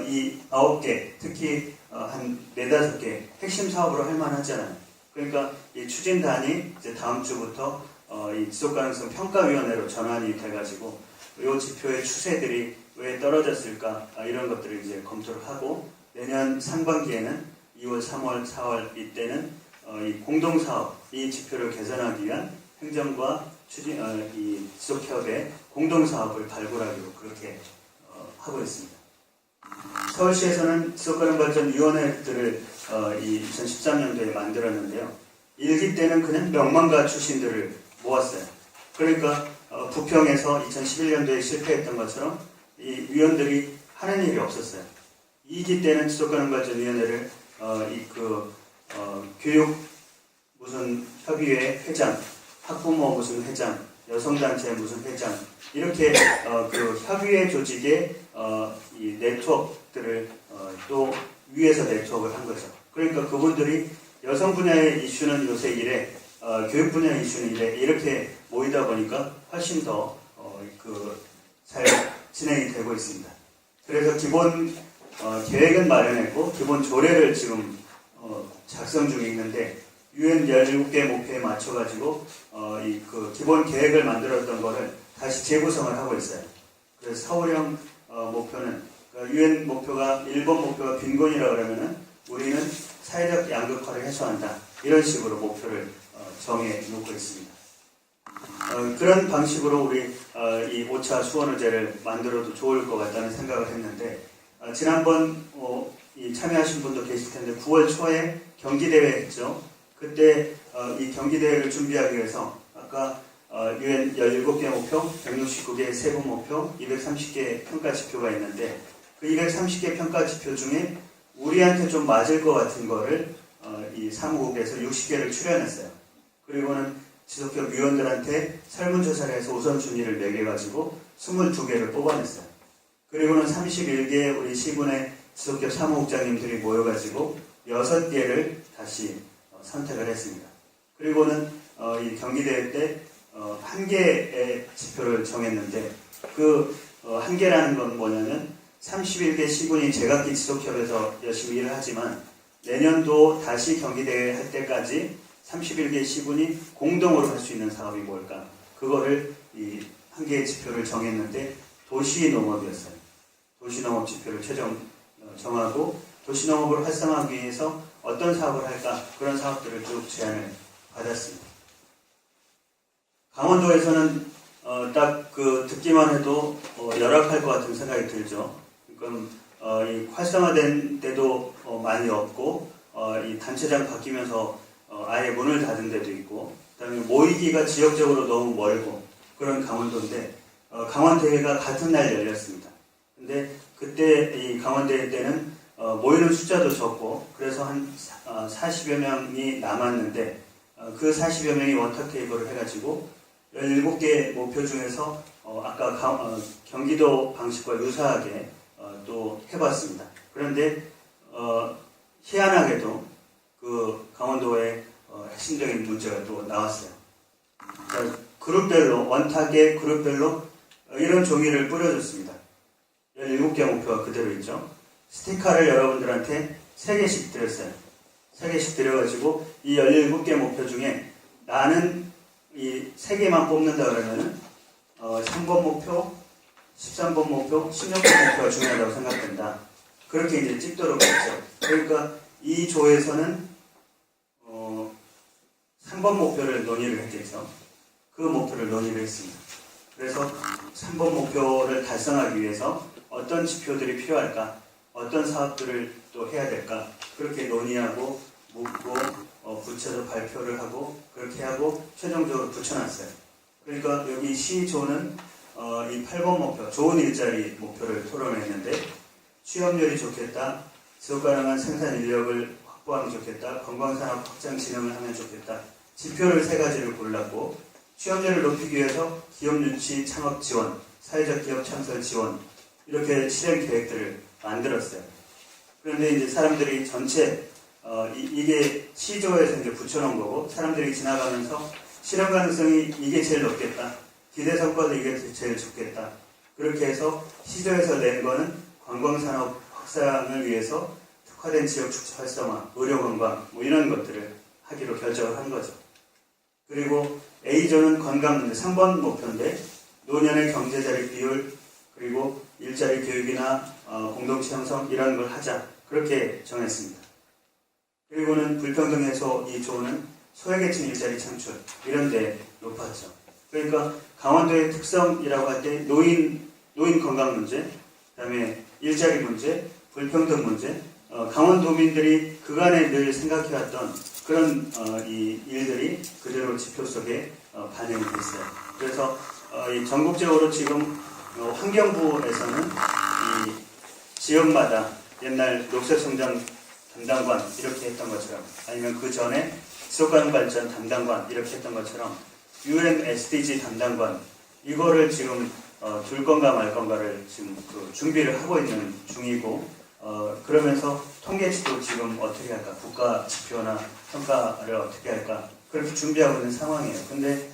이 9개, 특히 한 4-5개 핵심 사업으로 할 만하잖아요. 그러니까 이 추진단이 이제 다음 주부터 이 지속가능성 평가위원회로 전환이 돼가지고 이 지표의 추세들이 왜 떨어졌을까 이런 것들을 이제 검토를 하고 내년 상반기에는 2월, 3월, 4월 이때는 이 공동사업, 이 지표를 개선하기 위한 행정과 이 지속협의 공동사업을 발굴하기로 그렇게 하고 있습니다. 서울시에서는 지속가능발전위원회들을 이 2013년도에 만들었는데요. 1기 때는 그냥 명망가 출신들을 모았어요. 그러니까 부평에서 2011년도에 실패했던 것처럼 이 위원들이 하는 일이 없었어요. 2기 때는 지속가능발전위원회를 교육 무슨 협의회 회장, 학부모 무슨 회장, 여성단체 무슨 회장 이렇게 그 협의회 조직의 이 네트워크들을 또 위에서 네트워크를 한 거죠. 그러니까 그분들이 여성 분야의 이슈는 요새 이래, 교육 분야의 이슈는 이래 이렇게 모이다 보니까 훨씬 더 잘 진행이 되고 있습니다. 그래서 기본 계획은 마련했고 기본 조례를 지금 작성 중에 있는데 UN 17개 목표에 맞춰가지고 기본 계획을 만들었던 거를 다시 재구성을 하고 있어요. 그래서 서울형 목표는 UN 목표가 일본 목표가 빈곤이라 그러면은 우리는 사회적 양극화를 해소한다 이런 식으로 목표를 정해 놓고 있습니다. 그런 방식으로 우리 이 5차 수원의제를 만들어도 좋을 것 같다는 생각을 했는데 지난번 이 참여하신 분도 계실 텐데 9월 초에 경기대회 했죠. 그때 이 경기대회를 준비하기 위해서 아까 UN 17개 목표, 169개 세부 목표, 230개 평가 지표가 있는데 그 230개 평가 지표 중에 우리한테 좀 맞을 것 같은 거를 이 사무국에서 60개를 출연했어요. 그리고는 지속협 위원들한테 설문조사를 해서 우선순위를 매겨가지고 22개를 뽑아냈어요. 그리고는 31개 우리 시군의 지속협 사무국장님들이 모여가지고 6개를 다시 선택을 했습니다. 그리고는 이 경기대회 때 1개의 지표를 정했는데 그 1개라는 건 뭐냐면 31개 시군이 제각기 지속협에서 열심히 일을 하지만 내년도 다시 경기대회 할 때까지 31개 시군이 공동으로 할 수 있는 사업이 뭘까? 그거를 이 1개의 지표를 정했는데 도시농업이었어요. 도시농업 지표를 최종 정하고 도시농업을 활성화하기 위해서 어떤 사업을 할까? 그런 사업들을 쭉 제안을 받았습니다. 강원도에서는 딱 듣기만 해도 열악할 것 같은 생각이 들죠. 그럼 이 활성화된 데도 많이 없고 이 단체장 바뀌면서 아예 문을 닫은 데도 있고, 그다음에 모이기가 지역적으로 너무 멀고 그런 강원도인데 강원대회가 같은 날 열렸습니다. 근데 그때 이 강원대회 때는 모이는 숫자도 적고 그래서 한 40여 명이 남았는데 그 40여 명이 원탁 테이블을 해가지고 17개 목표 중에서 아까 경기도 방식과 유사하게 또 해봤습니다. 그런데 희한하게도 그 강원도의 핵심적인 문제가 또 나왔어요. 자, 그룹별로 원탁의 그룹별로 이런 종이를 뿌려줬습니다. 17개 목표가 그대로 있죠. 스티커를 여러분들한테 3개씩 드렸어요. 3개씩 드려가지고 이 17개 목표 중에 나는 이 3개만 뽑는다 그러면은 3번 목표, 13번 목표, 16번 목표가 중요하다고 생각된다. 그렇게 이제 찍도록 했죠. 그러니까 이 조에서는 3번 목표를 논의를 했겠죠. 그 목표를 논의를 했습니다. 그래서 3번 목표를 달성하기 위해서 어떤 지표들이 필요할까? 어떤 사업들을 또 해야 될까? 그렇게 논의하고 묻고 붙여서 발표를 하고 그렇게 하고 최종적으로 붙여놨어요. 그러니까 여기 시조는 이 8번 목표, 좋은 일자리 목표를 토론했는데 취업률이 좋겠다, 지속가능한 생산 인력을 확보하면 좋겠다, 관광산업 확장 진흥을 하면 좋겠다. 지표를 3가지를 골랐고 취업률을 높이기 위해서 기업 유치 창업 지원, 사회적 기업 창설 지원 이렇게 실행 계획들을 만들었어요. 그런데 이제 사람들이 전체 이게 시조에서 이제 붙여놓은 거고 사람들이 지나가면서 실현 가능성이 이게 제일 높겠다. 기대 성과도 이게 제일 좋겠다. 그렇게 해서 시조에서 낸 거는 관광산업 확산을 위해서 특화된 지역 축제 활성화, 의료관광 뭐 이런 것들을 하기로 결정을 한 거죠. 그리고 A조는 건강 문제 3번 목표인데 노년의 경제자리 비율 그리고 일자리 교육이나 공동체 형성 이런 걸 하자 그렇게 정했습니다. 그리고는 불평등 해소 2조는 소외계층 일자리 창출 이런 데 높았죠. 그러니까 강원도의 특성이라고 할 때 노인 건강 문제, 그다음에 일자리 문제, 불평등 문제, 강원도민들이 그간에 늘 생각해왔던 그런 이 일들이 그대로 지표 속에 반영이 됐어요. 그래서 이 전국적으로 지금 환경부에서는 이 지역마다 옛날 녹색성장 담당관 이렇게 했던 것처럼 아니면 그 전에 지속가능 발전 담당관 이렇게 했던 것처럼 UN SDG 담당관 이거를 지금 둘 건가 말 건가를 지금 준비를 하고 있는 중이고 그러면서 통계치도 지금 어떻게 할까 국가 지표나 평가를 어떻게 할까 그렇게 준비하고 있는 상황이에요. 근데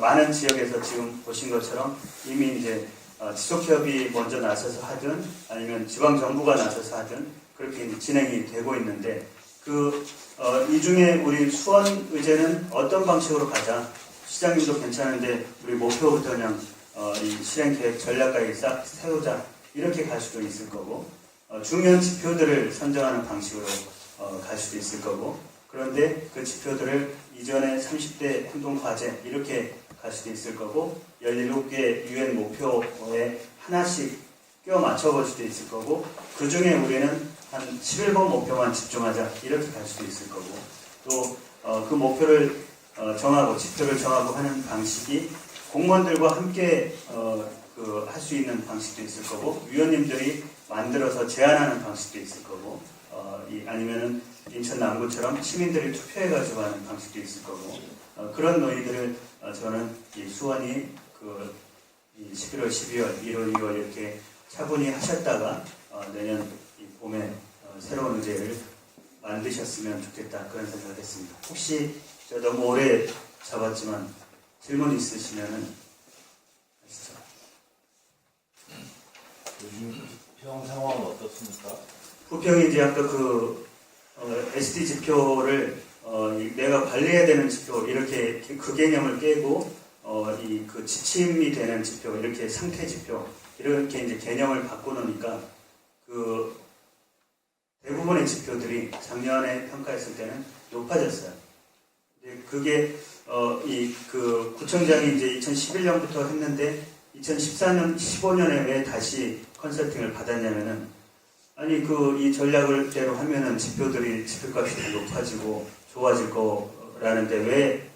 많은 지역에서 지금 보신 것처럼 이미 이제 지속협이 먼저 나서서 하든 아니면 지방정부가 나서서 하든 그렇게 이제 진행이 되고 있는데 이 중에 우리 수원의제는 어떤 방식으로 가자 시장님도 괜찮은데 우리 목표부터 그냥 이 실행계획 전략까지 싹 세우자 이렇게 갈 수도 있을 거고 중요한 지표들을 선정하는 방식으로 갈 수도 있을 거고 그런데 그 지표들을 이전에 30대 행동과제 이렇게 갈 수도 있을 거고 17개 UN 목표에 하나씩 끼워 맞춰볼 수도 있을 거고 그 중에 우리는 한 11번 목표만 집중하자 이렇게 갈 수도 있을 거고 또 그 목표를 정하고 지표를 정하고 하는 방식이 공무원들과 함께 할 수 있는 방식도 있을 거고 위원님들이 만들어서 제안하는 방식도 있을 거고 아니면은 인천 남구처럼 시민들이 투표해가지고 하는 방식도 있을 거고 그런 논의들을 저는 이 수원이 이 11월, 12월, 1월, 2월 이렇게 차분히 하셨다가 내년 이 봄에 새로운 의제를 만드셨으면 좋겠다 그런 생각을 했습니다. 혹시 제가 너무 오래 잡았지만 질문 있으시면은 하시죠. 요즘 부평 상황은 어떻습니까? 부평이 이제 아까 SD 지표를 내가 관리해야 되는 지표 이렇게 그 개념을 깨고 그 지침이 되는 지표 이렇게 상태 지표 이렇게 이제 개념을 바꿔놓으니까 대부분의 지표들이 작년에 평가했을 때는 높아졌어요. 그게 구청장이 이제 2011년부터 했는데 2014년, 15년에 왜 다시 컨설팅을 받았냐면은 아니 이 전략을대로 하면은 지표값이 더 높아지고 좋아질 거라는데 왜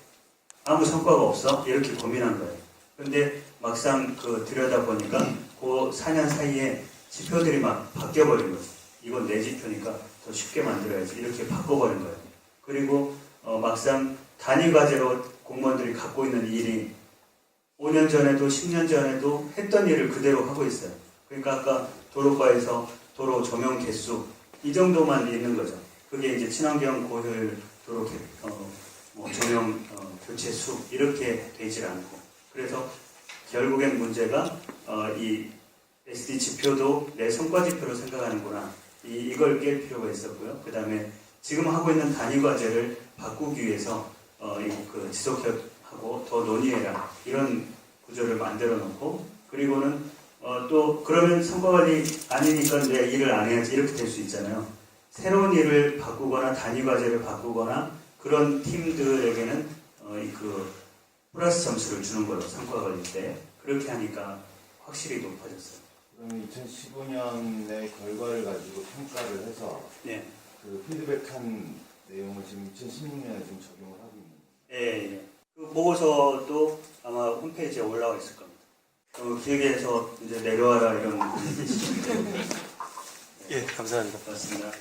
아무 성과가 없어? 이렇게 고민한 거예요. 근데 막상 들여다 보니까 그 4년 사이에 지표들이 막 바뀌어버린 거죠. 이건 내 지표니까 더 쉽게 만들어야지 이렇게 바꿔버린 거예요. 그리고 막상 단위 과제로 공무원들이 갖고 있는 일이 5년 전에도 10년 전에도 했던 일을 그대로 하고 있어요. 그러니까 아까 도로과에서 도로 조명 개수 이 정도만 있는 거죠. 그게 이제 친환경 고효율 도로 조명 교체 수 이렇게 되질 않고 그래서 결국엔 문제가 이 SD 지표도 내 성과 지표로 생각하는구나 이걸 깰 필요가 있었고요. 그 다음에 지금 하고 있는 단위 과제를 바꾸기 위해서 지속하고 더 논의해라 이런 구조를 만들어 놓고 그리고는 또 그러면 성과관리 아니니까 내 일을 안 해야지 이렇게 될 수 있잖아요. 새로운 일을 바꾸거나 단위 과제를 바꾸거나 그런 팀들에게는 플러스 점수를 주는 거예요. 성과관리 때 그렇게 하니까 확실히 높아졌어요. 그럼 2015년의 결과를 가지고 평가를 해서 네. 그 피드백한 내용을 지금 2016년에 지금 적용을 하고 있는 거예요. 예, 예. 그 보고서도 아마 홈페이지에 올라와 있을 겁니다. 기획에서 이제 내려와라 이런 예, 감사합니다. 고맙습니다.